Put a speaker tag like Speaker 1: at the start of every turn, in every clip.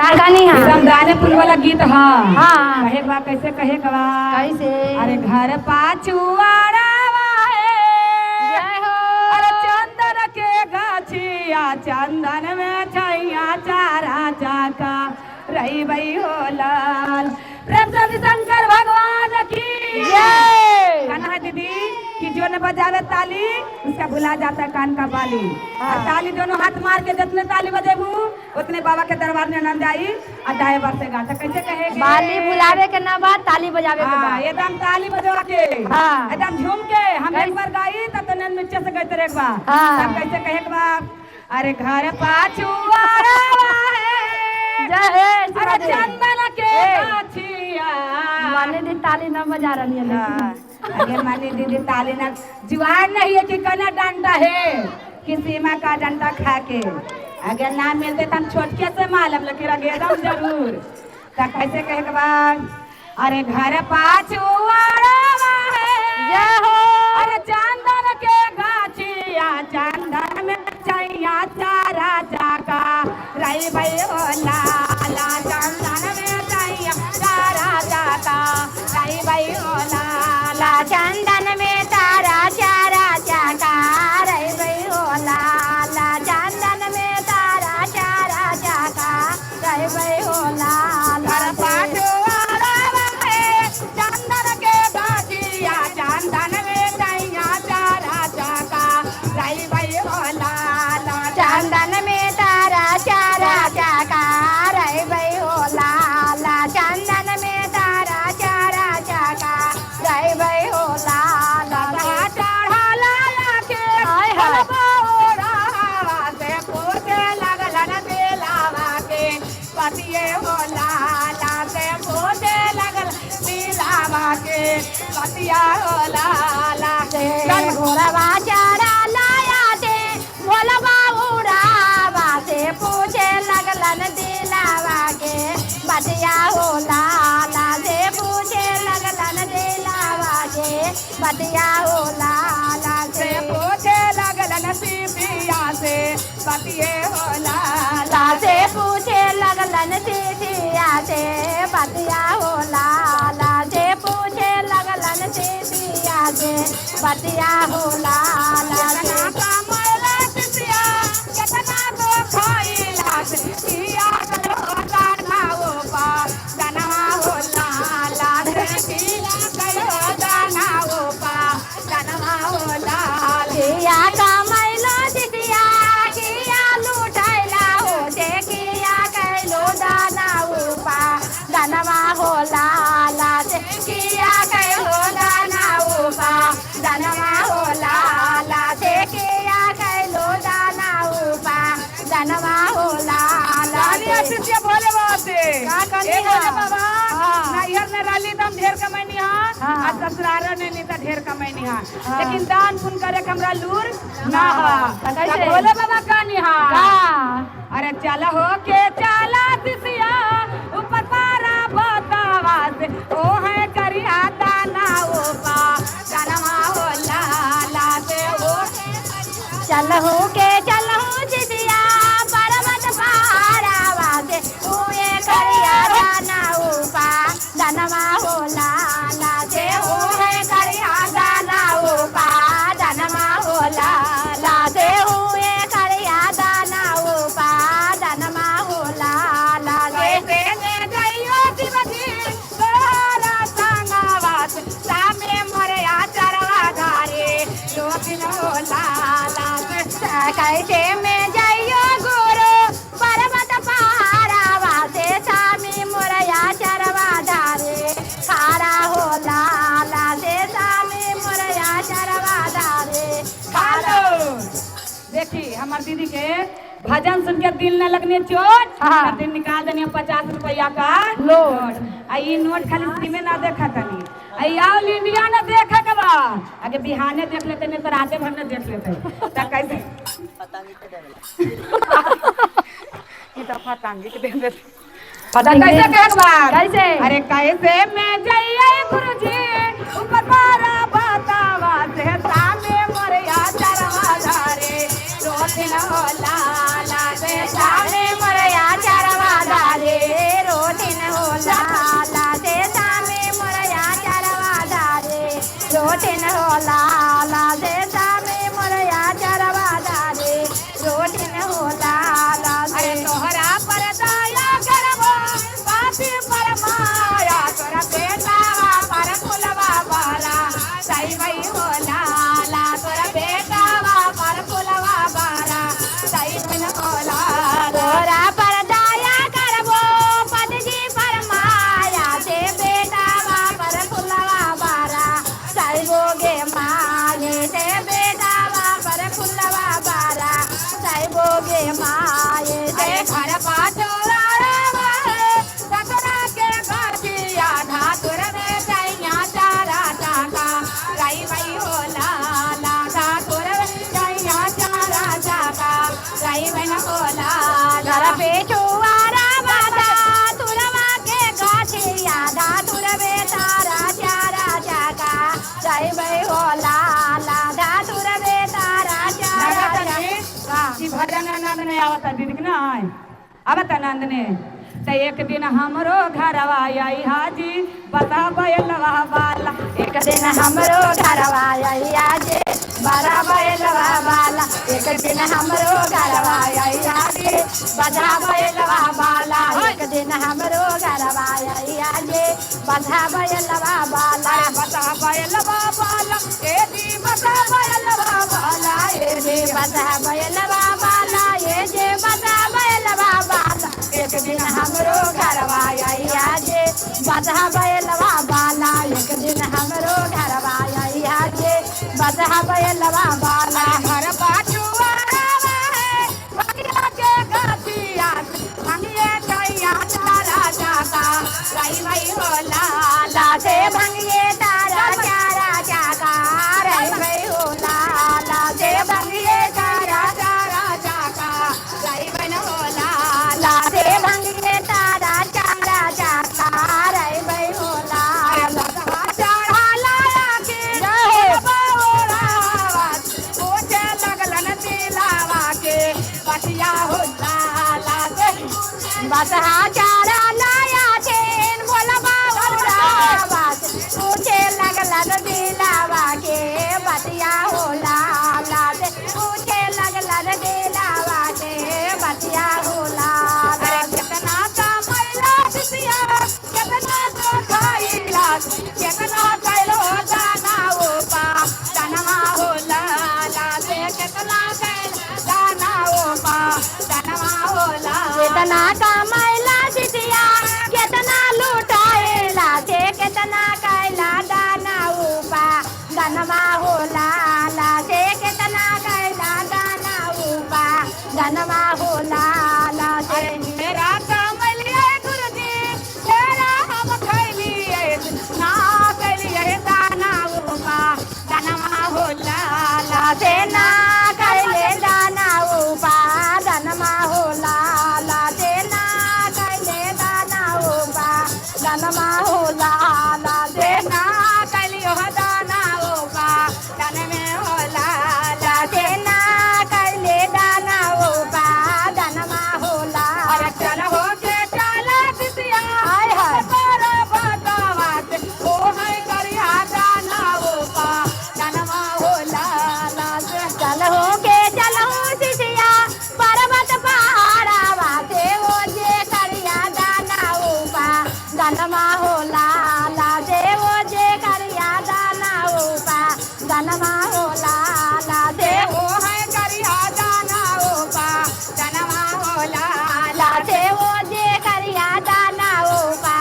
Speaker 1: गानी है
Speaker 2: एकदम दाने पुल वाला गीत। हाँ
Speaker 1: हाँ
Speaker 2: कहे बा कैसे कहे बा
Speaker 1: कैसे
Speaker 2: अरे घर पाछुआड़ा
Speaker 1: जय हो
Speaker 2: अरे चंदन के गाछिया चंदन में छैया चारा चाका रही बई हो लाल। प्रेम से शंकर भगवान की
Speaker 1: जय।
Speaker 2: कहना है दीदी कि जो न बजावे ताली उसका भुला जाता है कान का बाली। और ताली दोनों हाथ मार के जितने ताली बजेबू उतने बाबा के दरबार में आनंद आई और दाएं बार से गाता कैसे कहेगी
Speaker 1: बाली बुलावे के ना बाद ताली बजावे के बाद
Speaker 2: एकदम ताली बजवा के
Speaker 1: हाँ।
Speaker 2: एकदम झूम के हम एक बार गाई तब तो नन नीचे से गईते एक बार
Speaker 1: हाँ।
Speaker 2: तब कैसे कहे के बाप अरे घर पाछुआड़ा
Speaker 1: जय
Speaker 2: अरे चंदन के गाछिया
Speaker 1: माने दी ताली ना बजा रही है
Speaker 2: अरे मानी दीदी ताली ना जुआन नहीं है कि कना डंडा है कि सीमा का डंडा खा के अगर ना मिलते तो हम छोटके से मालूम लेकिन अगेदम जरूर तो कैसे कहे के बाद अरे घर पाछुआड़ा
Speaker 1: जय हो
Speaker 2: अरे चंदन के गाछिया चंदन में छैया चारा चाका रही भई हो लाला चंदन में छैया चारा चाका रही भई हो लाला
Speaker 1: चंदन में तारा चारा चाका रही भई हो लाला चंदन में तारा चारा चाका रही भई हो लाला
Speaker 2: घर पाछुआड़ा चंदन के गाछिया चंदन में छैया चारा चाका रही भई हो लाला
Speaker 1: चंदन में तारा चारा चाका रही भई हो लाला चंदन में तारा चारा चाका रही भई हो लाला
Speaker 2: चढ़ा लाला के
Speaker 1: हाय हाय
Speaker 2: बौरा से पूछे लगलन दिलावा के पतिये हो लाला से पूछे लगल दिलावा के पतिया हो लाला के
Speaker 1: घोड़वा चारा लाया थे भोलवा उड़ावा से पूछे लगलन दिलावा के बतिया हो लाला से पूछे लगलन दिलावा के बतिया हो लाला
Speaker 2: से
Speaker 1: से
Speaker 2: पूछे लगलन सीपिया से पतिये हो लाला
Speaker 1: ला से पूछे लगलन सीतिया से बतिया हो लाला से पूछे लगलन सीतिया से बतिया हो लाला से
Speaker 2: कितना कमला सिया कितना तो खोइला सिया करो दाना हो पा दाना हो लाला सिया करो दाना हो पा दाना हो लाला
Speaker 1: किया कमैलो दिदिया किया लुटाइला हो से किया कैलो दाना उपा दानवा हो लाला से किया कैलो दाना उपा दानवा हो लाला से किया कैलो दाना उपा दानवा हो लाला
Speaker 2: लालिया
Speaker 1: से
Speaker 2: सिया बोले बाते
Speaker 1: का कहनी
Speaker 2: ए बोले
Speaker 1: है?
Speaker 2: बाबा
Speaker 1: हाँ।
Speaker 2: ना इहर ने राली दम ढेर कमैनी हां
Speaker 1: हाँ।
Speaker 2: आ ससुराल ने नहीं त ढेर कमैनी हां
Speaker 1: हाँ।
Speaker 2: लेकिन दान पुण्य करे के हमरा लूर ना
Speaker 1: हाँ।
Speaker 2: हा
Speaker 1: त कैसे?
Speaker 2: बोले बाबा कहनी हां
Speaker 1: का
Speaker 2: अरे चल हो के चला सिसिया ऊपर पारा बतावा से ओ है करिया दाना ओ पा दानवा हो लाला से ओ
Speaker 1: चलहू के चलहू जिदिया पर्वत पहाड़ावा से उए करिया दाना उपा दानवा हो लाला से उए करिया दाना उपा दानवा हो लाला से उए करिया दाना उपा दानवा हो लाला से
Speaker 2: कैसे ने गइयो दिवसी तोरा संगवात सामे मरे आचरवा धारे दो दिन हो लाला से
Speaker 1: कैसे में जाइयो गुरु पर्वत पहाड़ावा से सामी मुरया चरवा धारे खारा हो लाला से सामी मुरया चरवा धारे
Speaker 2: हेलो देखी हमार दीदी के भजन सुन के दिल न लगने चोट
Speaker 1: हाँ।
Speaker 2: दिन निकाल देनी 50 रुपया का
Speaker 1: नोट।
Speaker 2: आ ई नोट खाली सीमे ना देखा तनी आई ऑल इंडिया ने देखा के बा आगे बिहाने देख लेते नहीं तो राते भर ने देख लेते त कैसे ये तो पतंग के दे देते पता कैसे कहे के बा
Speaker 1: कैसे?
Speaker 2: अरे कैसे मैं जाइए गुरुजी ऊपर पारा बतावा से सामे मरिया चरवा धारे दो दिन हो लाला से सामे
Speaker 1: सामी मुरया चरवा धारे
Speaker 2: अब तनंद ने तो एक दिन हमरो घरवा आई हाजी बता बैलवा वाला।
Speaker 1: एक दिन हमरो घरवा आई आजे बड़ा बैलवा वाला। एक दिन हमरो घरवा आई आजे बड़ा बैलवा वाला। एक दिन हमरो घरवा आई आजे बड़ा बैलवा वाला।
Speaker 2: बता बैलवा वाला ए जी बता बैलवा वाला
Speaker 1: ए जे बड़ा बैलवा वाला ए जे बड़ा बैलवा वाला। एक दिन हमरो घरवा आई आजे बड़ा बैलवा वाला। एक दिन हमरो घरवा आई आजे बड़ा बैलवा वाला।
Speaker 2: घर बाजुआ है भंगिया के गतिया भंगिए दैया तारा जाता लाई भाई होला
Speaker 1: लाते भंगिए तारा चारा जागा रे भाई होला। लाते भंगिए तारा
Speaker 2: तारा जाता लाई बन होला
Speaker 1: लाते भंगिए तारा चारा जागा रे भाई होला।
Speaker 2: चढ़ा लाया के पूछे लगलन दिलावा के बतिया होला लाते
Speaker 1: बसहा चारा लाया चेन बोला बाबा बस पूछे लगलन दिलावा के बतिया होला। लाते पूछे लगलन दिलावा के बतिया होला।
Speaker 2: कितना का मैला सिया कितना तो खाइला कितना कैलो दाना ओपा दाना होला लाते कितना कैल दाना ओपा दाना होला
Speaker 1: कितना कमाइला सिटिया कितना लुटाएला से कितना कैला दाना उपा गनमा होला। लासे कितना कैला दाना उपा गनमा होला। लासे
Speaker 2: मेरा कमलिए गुरुजी तेरा हम खैलिए ना कैलिए दाना ओपा दाना होला
Speaker 1: लासे ना कैले दाना उपा गनमा होला। लासे ना कैले दाना उपा गनमा होला। लासे
Speaker 2: ना कैलियो दाना ओपा दाने में होला
Speaker 1: लासे ना कैले दाना उपा गनमा होला।
Speaker 2: अरे चल हो के चला दिसिया
Speaker 1: हाय हाय
Speaker 2: पर बतावात ओ है करिया दाना ओपा दानवा होला लासे
Speaker 1: चल हो के चलो सिसिया पर्वत पहाड़ा वासे हो जे करिया दाना उपा गनमा होला। लासे हो जे करिया दाना उपा गनमा होला। लासे
Speaker 2: ओ है करिया दाना ओपा दानवा होला
Speaker 1: लासे हो जे करिया दाना उपा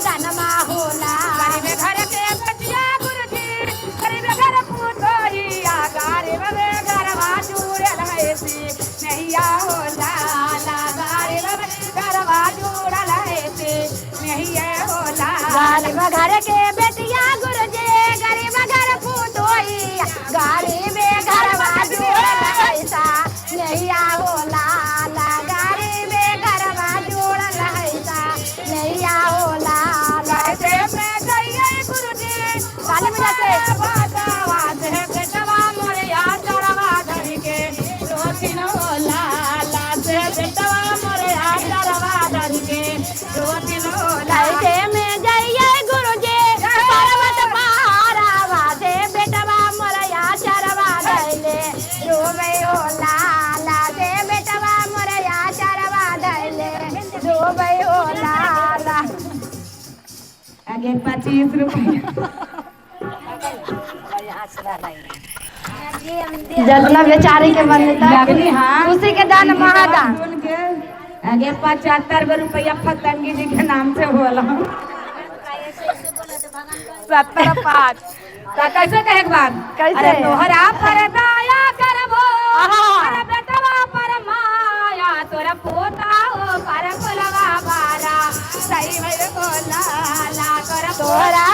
Speaker 1: गनमा होला।
Speaker 2: गरीब घर के बचिया गुरुजी गरीब घर पुतोहिया गरीब में घरवा जुड़ल है सी नैया होला ला गरीब घरवा जुड़ल है सी नैया होला
Speaker 1: गरीब घर के बेटिया गुरुजी गरीब घर पुतोहिया गरीब घरवा जोड़ल हैसा नैया होला। ला गरीब घरवा जोड़ल हैसा नैया होला।
Speaker 2: कैसे में गइए गुरुजी
Speaker 1: काले में जाके
Speaker 2: बतावा दे बेटवा मोरिया चढ़वा धरी के रोटिन होला ला से बेटवा मोरिया चढ़वा धरी के रोटिन होला
Speaker 1: कैसे में जाइए गुरुजी पर्वत पहाड़ा वासे बेटवा मोरया चरवा धैले रोवे होला। लासे बेटवा मोरया चरवा धैले रोवे होला।
Speaker 2: आगे 25 रुपया
Speaker 1: जतना बेचारी के मन
Speaker 2: लगनी हाँ
Speaker 1: उसी के दान महादान।
Speaker 2: सुन के आगे 75 रुपया फतंगी जी के नाम से होला 75 कैसे कहे के बाद
Speaker 1: कैसे?
Speaker 2: अरे तोहरा पर दया करबो
Speaker 1: आहा।
Speaker 2: अरे बेटवा पर माया तोरा पोता हो पर कुलवा बारा सही भइल को ला कर
Speaker 1: तोरा